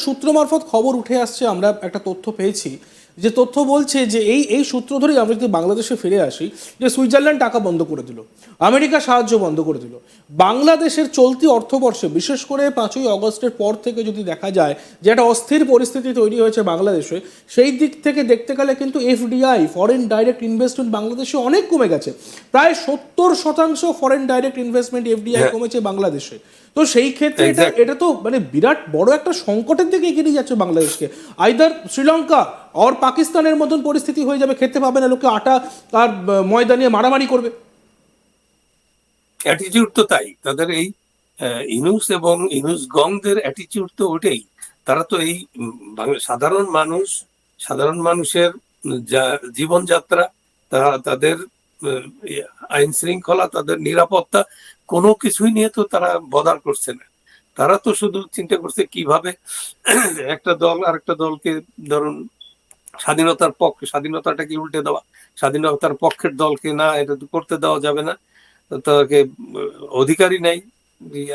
সূত্র মারফত খবর উঠে আসছে, আমরা একটা তথ্য পেয়েছি, যে তথ্য বলছে যে এই এই সূত্র ধরেই আমরা যদি বাংলাদেশে ফিরে আসি, যে সুইজারল্যান্ড টাকা বন্ধ করে দিল, আমেরিকা সাহায্য বন্ধ করে দিল, বাংলাদেশের চলতি অর্থবর্ষে বিশেষ করে 5ই অগস্টের পর থেকে যদি দেখা যায় যে একটা অস্থির পরিস্থিতি তৈরি হয়েছে বাংলাদেশে, সেই দিক থেকে দেখতে গেলে কিন্তু এফডিআই, ফরেন ডাইরেক্ট ইনভেস্টমেন্ট, বাংলাদেশে অনেক কমে গেছে। প্রায় 70% ফরেন ডাইরেক্ট ইনভেস্টমেন্ট এফডিআই কমেছে বাংলাদেশে। তো সেই ক্ষেত্রে এটা এটা তো মানে বিরাট বড় একটা সংকটের দিকে এগিয়ে নিয়ে যাচ্ছে বাংলাদেশকে। আইদার শ্রীলঙ্কা আর পাকিস্তানের মতন পরিস্থিতি হয়ে যাবে, খেতে পাবে না লোকে, আটা আর ময়দা নিয়ে মারামারি করবে। অ্যাটিটিউড তো তাই, তাদের এই ইনুস এবং ইনুস গংদের অ্যাটিটিউড তো ওটাই। তারা তো এই সাধারণ মানুষের যা জীবনযাত্রা, তাদের আইন শৃঙ্খলা, তাদের নিরাপত্তা, কোনো কিছুই নিয়ে তো তারা বদার করছে না। তারা তো শুধু চিন্তা করছে কিভাবে একটা দল আর একটা দলকে, ধরুন স্বাধীনতাটাকে উল্টে দেওয়া, স্বাধীনতার পক্ষের দলকে না, এটা তো করতে দেওয়া যাবে না, তাকে অধিকারই নাই।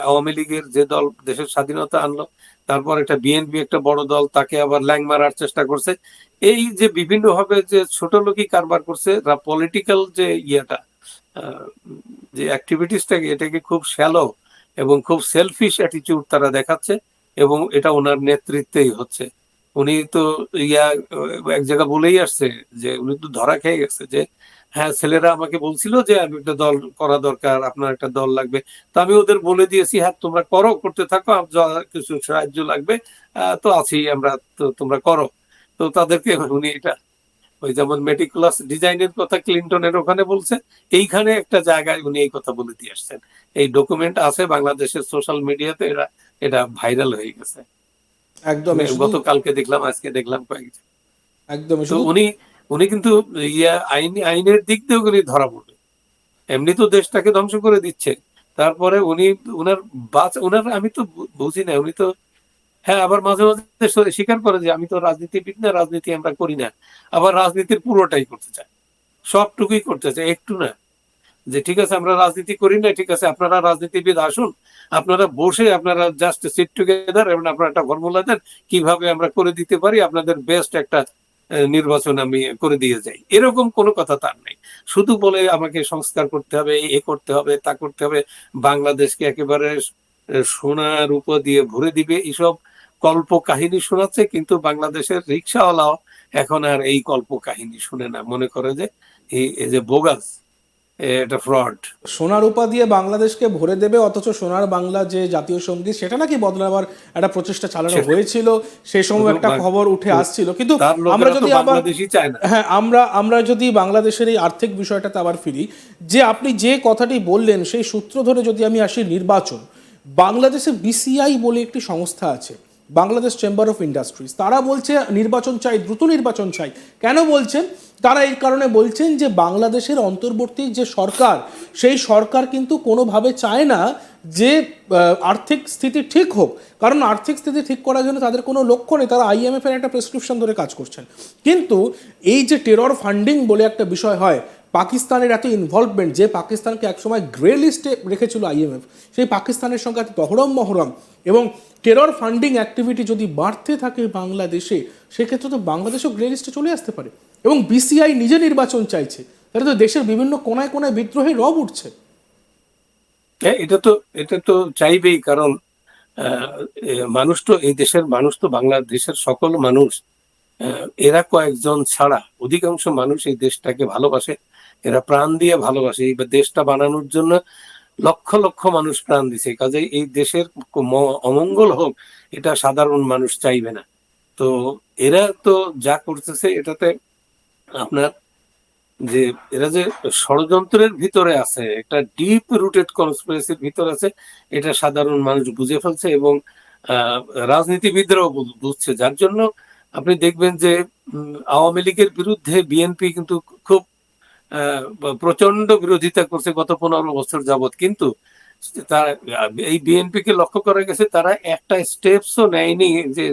আওয়ামী লীগের যে দল দেশের স্বাধীনতা আনলো, তারপর একটা বিএনপি একটা বড় দল, তাকে আবার ল্যাং মারার চেষ্টা করছে। এই যে বিভিন্ন ভাবে যে ছোট লোকই কারবার করছে, পলিটিক্যাল যে ইয়েটা, যে অ্যাক্টিভিটিসটাকে, এটাকে খুব শ্যালো এবং খুব সেলফিশ অ্যাটিটিউড তারা দেখাচ্ছে, এবং এটা ওনার নেতৃত্বেই হচ্ছে। উনি তো এক জায়গা বলেই আসছে যে উনি তো ধরা খেয়ে গেছে যে হ্যাঁ, ছেলেরা আমাকে বলছিল যে আমি একটা দল করা দরকার, আপনার একটা দল লাগবে, তো আমি ওদের বলে দিয়েছি হ্যাঁ তোমরা করো, করতে থাকো, কিছু সাহায্য লাগবে তো আছি আমরা, তো তোমরা করো। তো তাদেরকে উনি এটা, ওই যেমন মেটিকুলাস ডিজাইনের কথা ক্লিনটনের ওখানে বলছে, এইখানে একটা জায়গায় উনি এই কথা বলে দিয়ে আসছেন। এই ডকুমেন্ট আছে বাংলাদেশের সোশ্যাল মিডিয়াতে, এটা ভাইরাল হয়ে গেছে। একদম, গতকালকে দেখলাম, আজকে দেখলাম কয়েকজন। একদম। তো উনি কিন্তু আইনের দিক দিয়েও উনি ধরা পড়বে। এমনি তো দেশটাকে ধ্বংস করে দিচ্ছে, তারপরে উনি উনার আমি তো বুঝি না, উনি তো হ্যাঁ আবার মাঝে মাঝে স্বীকার করে যে আমি তো রাজনীতিবিদ না, রাজনীতি আমরা করি না, আবার রাজনীতির পুরোটাই করতে চায়, সবটুকুই করতে চায়, একটু না যে ঠিক আছে আমরা রাজনীতি করি না, ঠিক আছে আপনারা রাজনীতিবিদ আসুন, আপনারা বসে আপনারা জাস্ট সিট টুগেদার এবং আপনারা একটা ফর্মুলা দেন কিভাবে আমরা করে দিতে পারি, আপনাদের বেস্ট একটা নির্বাচন আমি করে দিয়ে যাই, এরকম কোনো কথা তার নেই। শুধু বলে আমাকে সংস্কার করতে হবে, এ করতে হবে, তা করতে হবে, বাংলাদেশকে একেবারে সোনা রূপা দিয়ে ভরে দিবে, এইসব কল্প কাহিনী শোনাচ্ছে। কিন্তু বাংলাদেশের রিক্সাওয়ালাও এখন আর এই কল্প কাহিনী শুনে না, মনে করে যে এই যে বোগাস, এটা ফ্রড। সোনার উপা দিয়ে বাংলাদেশকে ভরে দেবে, অথচ সোনার বাংলা যে জাতীয় সঙ্গীত সেটা নাকি বদলাবার একটা প্রচেষ্টা চালানো হয়েছিল, সেই সময় একটা খবর উঠে আসছিল। কিন্তু আমরা যদি আবার হ্যাঁ আমরা যদি বাংলাদেশের এই আর্থিক বিষয়টাতে আবার ফিরি, যে আপনি যে কথাটি বললেন সেই সূত্র ধরে যদি আমি আসি, নির্বাচন, বাংলাদেশে বিসিআই বলে একটি সংস্থা আছে, বাংলাদেশ চেম্বার অফ ইন্ডাস্ট্রিজ, তারা বলছে নির্বাচন চাই, দ্রুত নির্বাচন চাই। কেন বলছেন? তারা এই কারণে বলছেন যে বাংলাদেশের অন্তর্বর্তী যে সরকার, সেই সরকার কিন্তু কোনোভাবে চায় না যে আর্থিক স্থিতি ঠিক হোক, কারণ আর্থিক স্থিতি ঠিক করার জন্য তাদের কোনো লক্ষ্য নেই, তারা আইএমএফ এর একটা প্রেসক্রিপশন ধরে কাজ করছেন। কিন্তু এই যে টেরর ফান্ডিং বলে একটা বিষয় হয়, পাকিস্তানের এত ইনভলভমেন্ট, যে পাকিস্তানকে একসময় গ্রে লিস্টে রেখেছিল আইএমএফ, সেই পাকিস্তানের সঙ্গে এত তহরম মহরম, এবং টেরর ফান্ডিং অ্যাক্টিভিটি যদি বাড়তে থাকে বাংলাদেশে, সেক্ষেত্রে তো বাংলাদেশও গ্রে লিস্টে চলে আসতে পারে। এবং বিসিআই নিজে নির্বাচন চাইছে, তাহলে তো দেশের বিভিন্ন কোনায় কোনায় বিদ্রোহী রব উঠছে। এটা তো চাইবেই, কারণ মানুষ তো, এই দেশের মানুষ তো, বাংলাদেশের সকল মানুষ, এরা কয়েকজন ছাড়া অধিকাংশ মানুষ এই দেশটাকে ভালোবাসে, এরা প্রাণ দিয়ে ভালোবাসে। এই দেশটা বানানোর জন্য লক্ষ লক্ষ মানুষ প্রাণ দিছে, কাজে এই দেশের অমঙ্গল হোক এটা সাধারণ মানুষ চাইবে না। তো এরা তো যা করতেছে, এটাতে আপনার যে এরা যে ষড়যন্ত্রের ভিতরে আছে, একটা ডিপ রুটেড কনস্পিরেসির ভিতরে আছে, এটা সাধারণ মানুষ বুঝে ফেলছে, এবং রাজনীতিবিদরাও বুঝছে। যার জন্য আপনি দেখবেন যে আওয়ামী লীগের বিরুদ্ধে বিএনপি কিন্তু খুব প্রচন্ড বিরোধিতা করছে গত 15 বছর যাবৎ, কিন্তু তারা, এই বিএনপি কে লক্ষ্য করা গেছে, তারা একটা স্টেপসও নেয়নি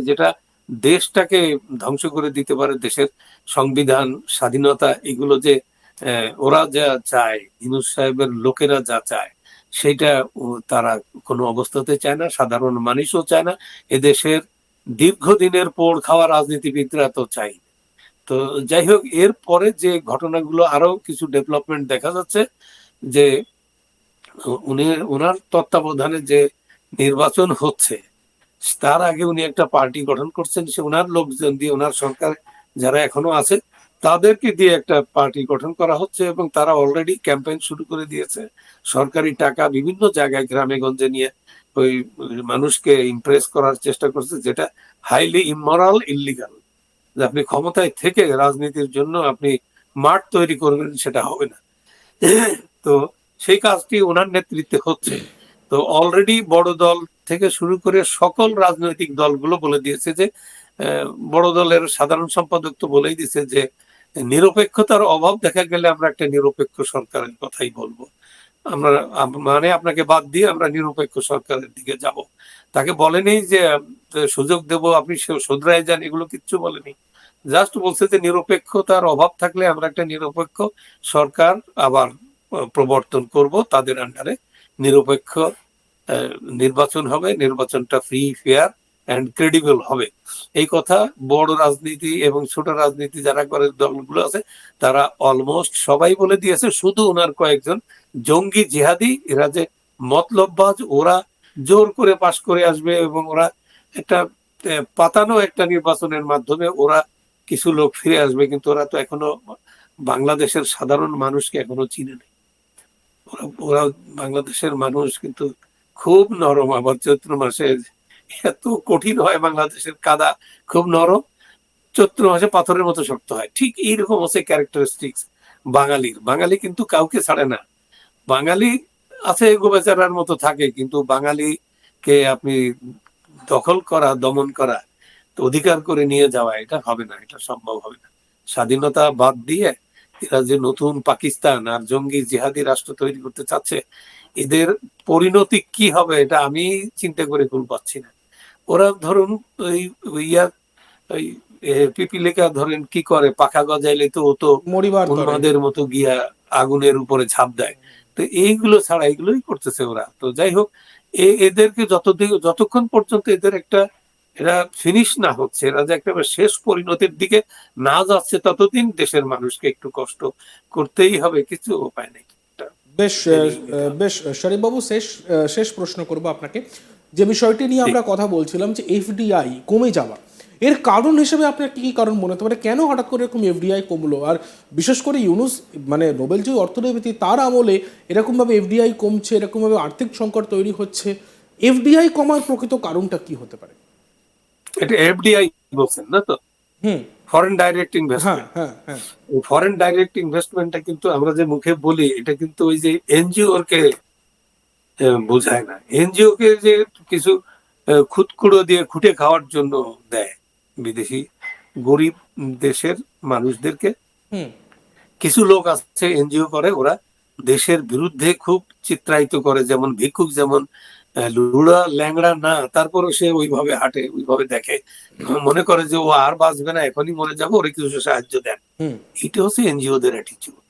যেটা দেশটাকে ধ্বংস করে দিতে পারে, দেশের সংবিধান, স্বাধীনতা, এগুলো যে ওরা যা চায়, ইউনূস সাহেবের লোকেরা যা চায়, সেইটা তারা কোনো অবস্থাতে চায় না, সাধারণ মানুষও চায় না। এদেশের দীর্ঘদিনের পোড় খাওয়া রাজনীতিবিদরা তো চাই। তো যাই হোক, এর পরে যে ঘটনাগুলো আরো কিছু ডেভেলপমেন্ট দেখা যাচ্ছে, যে ওনার তত্ত্বাবধানে যে নির্বাচন হচ্ছে, তার আগে উনি একটা পার্টি গঠন করছেন, সে ওনার লোকজন দিয়ে, ওনার সরকার যারা এখনো আছে তাদেরকে দিয়ে একটা পার্টি গঠন করা হচ্ছে, এবং তারা অলরেডি ক্যাম্পেইন শুরু করে দিয়েছে। সরকারি টাকা বিভিন্ন জায়গায় গ্রামে গঞ্জে নিয়ে ওই মানুষকে ইমপ্রেস করার চেষ্টা করছে, যেটা হাইলি ইমোরাল, ইল্লিগাল। যে আপনি ক্ষমতায় থেকে রাজনীতির জন্য আপনি মাঠ তৈরি করবেন, সেটা হবে না। তো সেই কাজটি ওনার নেতৃত্বে হচ্ছে। তো অলরেডি বড় দল থেকে শুরু করে সকল রাজনৈতিক দলগুলো বলে দিয়েছে যে, বড় দলের সাধারণ সম্পাদক তো বলেই দিয়েছে যে নিরপেক্ষতার অভাব দেখা গেলে আমরা একটা নিরপেক্ষ সরকারের কথাই বলবো। আমরা মানে আপনাকে বাদ দিয়ে আমরা নিরপেক্ষ সরকারের দিকে যাব। তাকে বলেনি যে সুযোগ দেব আপনি শুধরায় যান, এগুলো কিচ্ছু বলেনি। জাস্ট বলছে যে নিরপেক্ষতার অভাব থাকলে আমরা একটা নিরপেক্ষ সরকার আবার প্রবর্তন করব, তাদের আন্ডারে নিরপেক্ষ নির্বাচন হবে, নির্বাচনটা ফ্রি, ফেয়ার অ্যান্ড ক্রেডিবল হবে। এই কথা বড় রাজনীতি এবং ছোট রাজনীতি যারা করে দলগুলো আছে তারা অলমোস্ট সবাই বলে দিয়েছে। শুধু ওনার কয়েকজন জঙ্গি জিহাদি, এরা যে মতলববাজ, ওরা জোর করে পাশ করে আসবে এবং ওরা একটা পাতানো একটা নির্বাচনের মাধ্যমে ওরা কিছু লোক ফিরে আসবে, কিন্তু ওরা তো এখনো বাংলাদেশের সাধারণ মানুষকে এখনো চিনে নেই। ওরা বাংলাদেশের মানুষ কিন্তু খুব নরম। আবার চৈত্র মাসে এত কঠিন হয় বাংলাদেশের কাদা, খুব নরম। চৈত্র মাসে পাথরের মতো শক্ত হয়। ঠিক এইরকম হচ্ছে ক্যারেক্টারিস্টিক্স বাঙালির। বাঙালি কিন্তু কাউকে ছাড়ে না। বাঙালি আছে গোবেচারার মতো থাকে, কিন্তু বাঙালিকে আপনি দখল করা, দমন করা, অধিকার করে নিয়ে যাওয়া, এটা হবে না, এটা সম্ভব হবে না। স্বাধীনতা বাদ দিয়ে এরা যে নতুন পাকিস্তান আর জঙ্গি জিহাদি রাষ্ট্র তৈরি করতে চাচ্ছে, এদের পরিণতি কি হবে এটা আমি চিন্তা করে কুল পাচ্ছি না। ওরা ধরুন ওই পিপিলিকা ধরেন কি করে, পাখা গজাইলে তো ও তো উন্মাদের মতো গিয়া আগুনের উপরে ঝাঁপ দেয়। তো এইগুলো ছাড়া এগুলোই করতেছে ওরা। তো যাই হোক, এদেরকে যতক্ষণ পর্যন্ত এদের একটা এরা ফিনিশ না হচ্ছে, এরা যে একটা শেষ পরিণতির দিকে না যাচ্ছে, ততদিন দেশের মানুষকে একটু কষ্ট করতেই হবে, কিছু উপায় নেই। বেশ বেশ শরীফ বাবু, শেষ প্রশ্ন করব আপনাকে। যে বিষয়টি নিয়ে আমরা কথা বলছিলাম, যে এফডিআই কমে যাওয়া, এর কারণ হিসেবে আপনার কি কারণ মনে হতে পারে? কেন হঠাৎ করে এরকম এফডিআই কমলো? আর বিশেষ করে ইউনুস মানে নোবেল যে অর্থনীতি, তার আমলে এরকমভাবে এফডিআই কমছে, এরকমভাবে আর্থিক সংকট তৈরি হচ্ছে, এফডিআই কমার প্রকৃত কারণটা কি হতে পারে? এটা এফডিআই বলছেন না তো? Foreign direct investment. Foreign direct ইনভেস্টমেন্টটা কিন্তু আমরা যে মুখে বলি, এটা কিন্তু ওই যে এনজিওর কে বোঝায় না। এনজিও কে যে কিছু খুদকুড়ো দিয়ে খুঁটে খাওয়ার জন্য দেয় বিদেশি গরিব দেশের মানুষদেরকে। কিছু লোক আছে এনজিও করে, ওরা দেশের বিরুদ্ধে খুব চিত্রায়িত করে, যেমন ভিক্ষুক যেমন লুড়া ল্যাংড়া না, তারপরে সে ওইভাবে হাঁটে, ওইভাবে দেখে, মনে করে যে ও আর বাঁচবে না, এখনই মরে যাবো, ওরে কিছু সাহায্য দেন। এটা হচ্ছে এনজিওদের অ্যাটিটিউড।